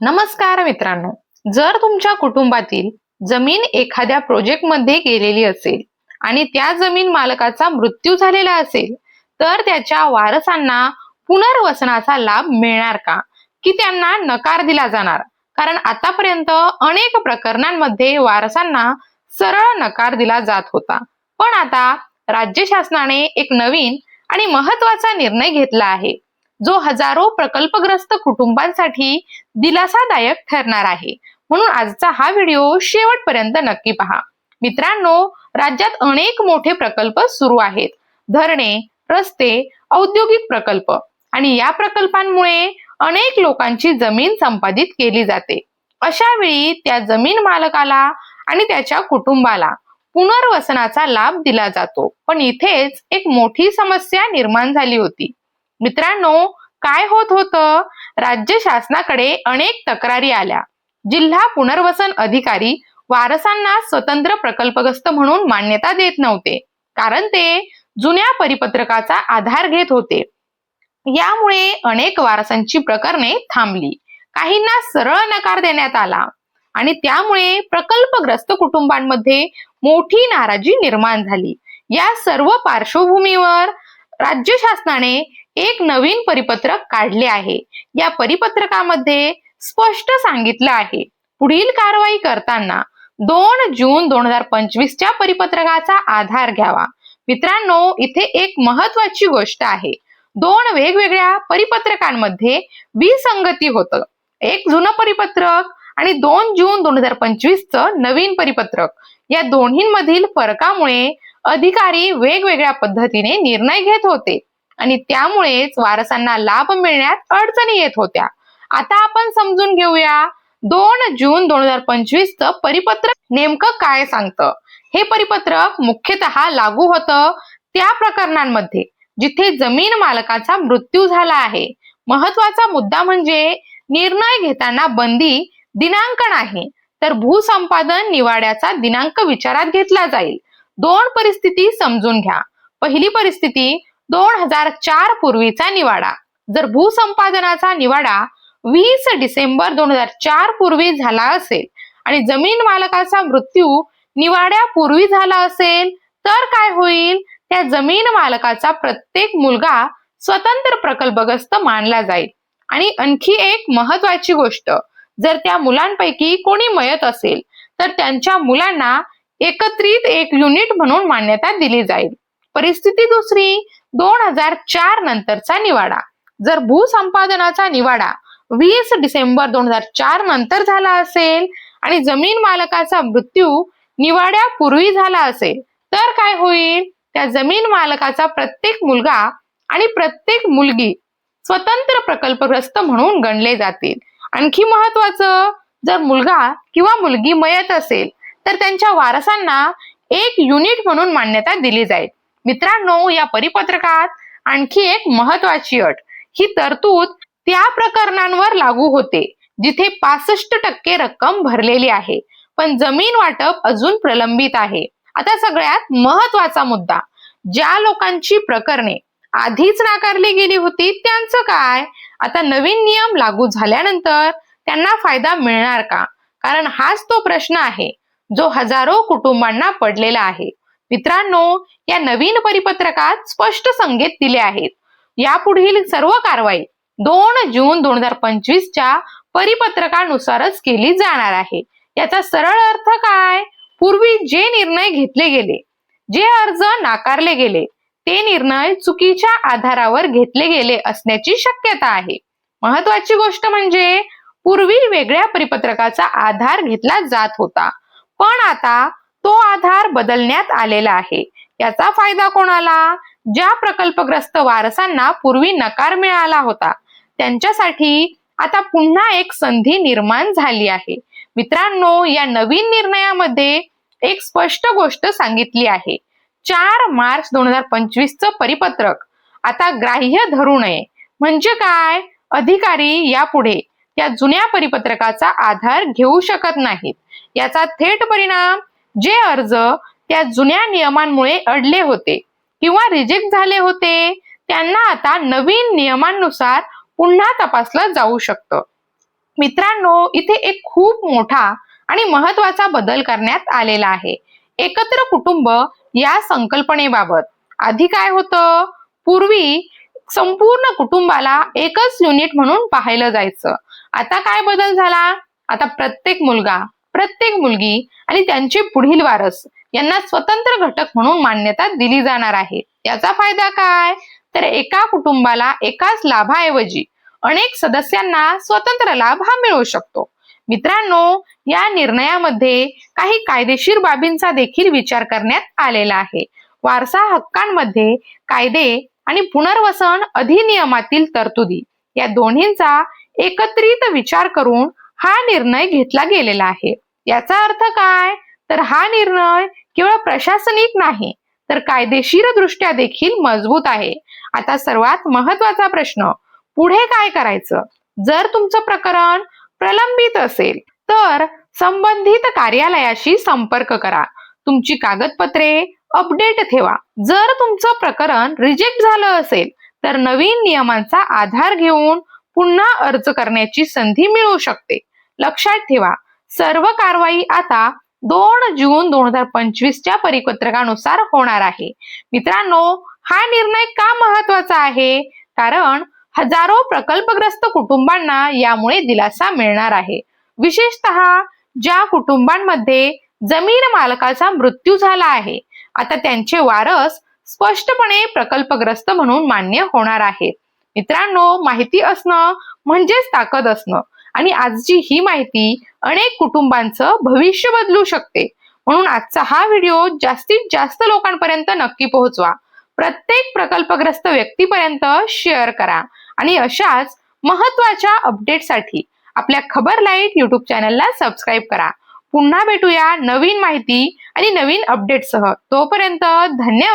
नमस्कार मित्रांनो, जर तुमच्या कुटुंबातील जमीन एखाद्या प्रोजेक्ट मध्ये गेलेली असेल आणि त्या जमीन मालकाचा मृत्यू झालेला असेल, तर त्याच्या वारसांना पुनर्वसनाचा लाभ मिळणार का, की त्यांना नकार दिला जाणार? कारण आतापर्यंत अनेक प्रकरणांमध्ये वारसांना सरळ नकार दिला जात होता, पण आता राज्य शासनाने एक नवीन आणि महत्वाचा निर्णय घेतला आहे, जो हजारो प्रकल्पग्रस्त कुटुंबांसाठी दिलासादायक ठरणार आहे. म्हणून आजचा हा व्हिडिओ शेवटपर्यंत नक्की पहा. मित्रांनो, राज्यात अनेक मोठे प्रकल्प सुरू आहेत. धरणे, रस्ते, औद्योगिक प्रकल्प, आणि या प्रकल्पांमुळे अनेक लोकांची जमीन संपादित केली जाते. अशा वेळी त्या जमीन मालकाला आणि त्याच्या कुटुंबाला पुनर्वसनाचा लाभ दिला जातो. पण इथेच एक मोठी समस्या निर्माण झाली होती. मित्रांनो, काय होत होतं? राज्य शासनाकडे अनेक तक्रारी आल्या. जिल्हा पुनर्वसन अधिकारी वारसांना स्वतंत्र प्रकल्पग्रस्त म्हणून मान्यता देत नव्हते, कारण ते जुन्या परिपत्रकाचा आधार घेत होते. यामुळे अनेक वारसांची प्रकरणे थांबली, काहींना सरळ नकार देण्यात आला आणि त्यामुळे प्रकल्पग्रस्त कुटुंबांमध्ये मोठी नाराजी निर्माण झाली. या सर्व पार्श्वभूमीवर राज्य शासनाने एक नवीन परिपत्रक काढले आहे. या परिपत्रकामध्ये स्पष्ट सांगितलं आहे, पुढील कारवाई करताना 2 जून 2025 च्या परिपत्रकाचा आधार घ्यावा. मित्रांनो, इथे एक महत्वाची गोष्ट आहे. 2 वेगवेगळ्या परिपत्रकांमध्ये विसंगती होतं. एक जुनं परिपत्रक आणि 2 जून 2025 चं नवीन परिपत्रक, या दोन्हींमधील फरकामुळे अधिकारी वेगवेगळ्या पद्धतीने निर्णय घेत होते आणि त्यामुळेच वारसांना लाभ मिळण्यात अडचणी येत होत्या. आता आपण समजून घेऊया 2 जून 2025 चं परिपत्रक नेमकं काय सांगतं. हे परिपत्रक मुख्यतः लागू होतं त्या प्रकरणांमध्ये जिथे जमीन मालकाचा मृत्यू झाला आहे. महत्वाचा मुद्दा म्हणजे निर्णय घेताना बंदी दिनांक नाही, तर भूसंपादन निवाड्याचा दिनांक विचारात घेतला जाईल. 2 परिस्थिती समजून घ्या. पहिली परिस्थिती 2004 पूर्वीचा निवाडा. जर भूसंपादनाचा निवाडा 20 डिसेंबर 2004 पूर्वी झाला असेल आणि जमीन मालकाचा मृत्यू निवाड्यापूर्वी झाला असेल, तर काय होईल? त्या जमीन मालकाचा प्रत्येक मुलगा स्वतंत्र प्रकल्पग्रस्त मानला जाईल. आणि आणखी एक महत्वाची गोष्ट, जर त्या मुलांपैकी कोणी मयत असेल, तर त्यांच्या मुलांना एकत्रित एक युनिट म्हणून मान्यता दिली जाईल. परिस्थिती दुसरी 2004 नंतरचा निवाडा. जर भूसंपादनाचा निवाडा 20 डिसेंबर 2004 नंतर झाला असेल आणि जमीन मालकाचा मृत्यू निवाड्यापूर्वी झाला असेल, तर काय होईल? त्या जमीन मालकाचा प्रत्येक मुलगा आणि प्रत्येक मुलगी स्वतंत्र प्रकल्पग्रस्त म्हणून गणले जातील. आणखी महत्वाचं, जर मुलगा किंवा मुलगी मयत असेल, तर त्यांच्या वारसांना एक युनिट म्हणून मान्यता दिली जाईल. मित्रांनो, या परिपत्रकात आणखी एक महत्वाची अट, ही तरतूद त्या प्रकरणांवर लागू होते जिथे 65% रक्कम भरलेली आहे, पण जमीन वाटप अजून प्रलंबित आहे. आता सगळ्यात महत्वाचा मुद्दा, ज्या लोकांची प्रकरणे आधीच नाकारली गेली होती त्यांचं काय? आता नवीन नियम लागू झाल्यानंतर त्यांना फायदा मिळणार का? कारण हाच तो प्रश्न आहे जो हजारो कुटुंबांना पडलेला आहे. मित्रांनो, या नवीन परिपत्रकात स्पष्ट संकेत दिले आहेत. यापुढील सर्व कारवाई 2 जून 2025 च्या परिपत्रकानुसारच केली जाणार आहे. याचा सरळ अर्थ काय? पूर्वी जे निर्णय घेतले गेले, जे अर्ज नाकारले गेले, ते निर्णय चुकीच्या आधारावर घेतले गेले असण्याची शक्यता आहे. महत्वाची गोष्ट म्हणजे पूर्वी वेगळ्या परिपत्रकाचा आधार घेतला जात होता, पण आता तो आधार बदलण्यात आलेला आहे. याचा फायदा कोणाला? ज्या प्रकल्पग्रस्त वारसांना पूर्वी नकार मिळाला होता त्यांच्यासाठी आता पुन्हा एक संधी निर्माण झाली आहे. मित्रांनो, या नवीन निर्णयामध्ये एक स्पष्ट गोष्ट सांगितली आहे. 4 मार्च 2025 चं परिपत्रक आता ग्राह्य धरू नये. म्हणजे काय? अधिकारी यापुढे या जुन्या परिपत्रकाचा आधार घेऊ शकत नाहीत. याचा थेट परिणाम, जे अर्ज त्या जुन्या नियमांमुळे अडले होते किंवा रिजेक्ट झाले होते, त्यांना आता नवीन नियमांनुसार पुन्हा तपासलं जाऊ शकतं. मित्रांनो, इथे एक खूप मोठा आणि महत्वाचा बदल करण्यात आलेला आहे एकत्र कुटुंब या संकल्पनेबाबत. आधी काय होतं? पूर्वी संपूर्ण कुटुंबाला एकच युनिट म्हणून पाहिलं जायचं. आता काय बदल झाला? आता प्रत्येक मुलगा, प्रत्येक मुलगी आणि त्यांचे पुढील वारस यांना स्वतंत्र घटक म्हणून मान्यता दिली जाणार आहे. याचा फायदा काय? तर एका कुटुंबाला एकाच लाभाऐवजी अनेक सदस्यांना स्वतंत्र लाभ हा मिळू शकतो. मित्रांनो, या निर्णयामध्ये काही कायदेशीर बाबींचा देखील विचार करण्यात आलेला आहे. वारसा हक्कांमध्ये कायदे आणि पुनर्वसन अधिनियमातील तरतुदी या दोन्हींचा एकत्रित विचार करून हा निर्णय घेतला गेलेला आहे. याचा अर्थ काय? तर हा निर्णय केवळ प्रशासनिक नाही तर कायदेशीर दृष्ट्या देखील मजबूत आहे. आता सर्वात महत्वाचा प्रश्न, पुढे काय करायचं? जर तुमचं प्रकरण प्रलंबित असेल तर संबंधित कार्यालयाशी संपर्क करा. तुमची कागदपत्रे अपडेट ठेवा. जर तुमचं प्रकरण रिजेक्ट झालं असेल तर नवीन नियमांचा आधार घेऊन पुन्हा अर्ज करण्याची संधी मिळू शकते. लक्षात ठेवा, सर्व कारवाई आता 2 जून 2025 च्या परिपत्रकानुसार होणार आहे. मित्रांनो, हा निर्णय का महत्वाचा आहे? कारण हजारो प्रकल्पग्रस्त कुटुंबांना यामुळे दिलासा मिळणार आहे. विशेषतः ज्या कुटुंबांमध्ये जमीन मालकाचा मृत्यू झाला आहे, आता त्यांचे वारस स्पष्टपणे प्रकल्पग्रस्त म्हणून मान्य होणार आहेत. मित्रांनो, माहिती असणं म्हणजेच ताकद असणं आणि आजची ही माहिती अनेक कुटुंबांचं भविष्य बदलू शकते. म्हणून आजचा हा व्हिडिओ जास्तीत जास्त लोकांपर्यंत नक्की पोहोचवा. प्रत्येक प्रकल्पग्रस्त व्यक्तीपर्यंत शेअर करा आणि अशाच महत्वाच्या अपडेटसाठी आपल्या खबर लाईट युट्यूब चॅनलला सबस्क्राईब करा. पुन्हा भेटूया नवीन माहिती आणि नवीन अपडेटसह. तोपर्यंत धन्यवाद.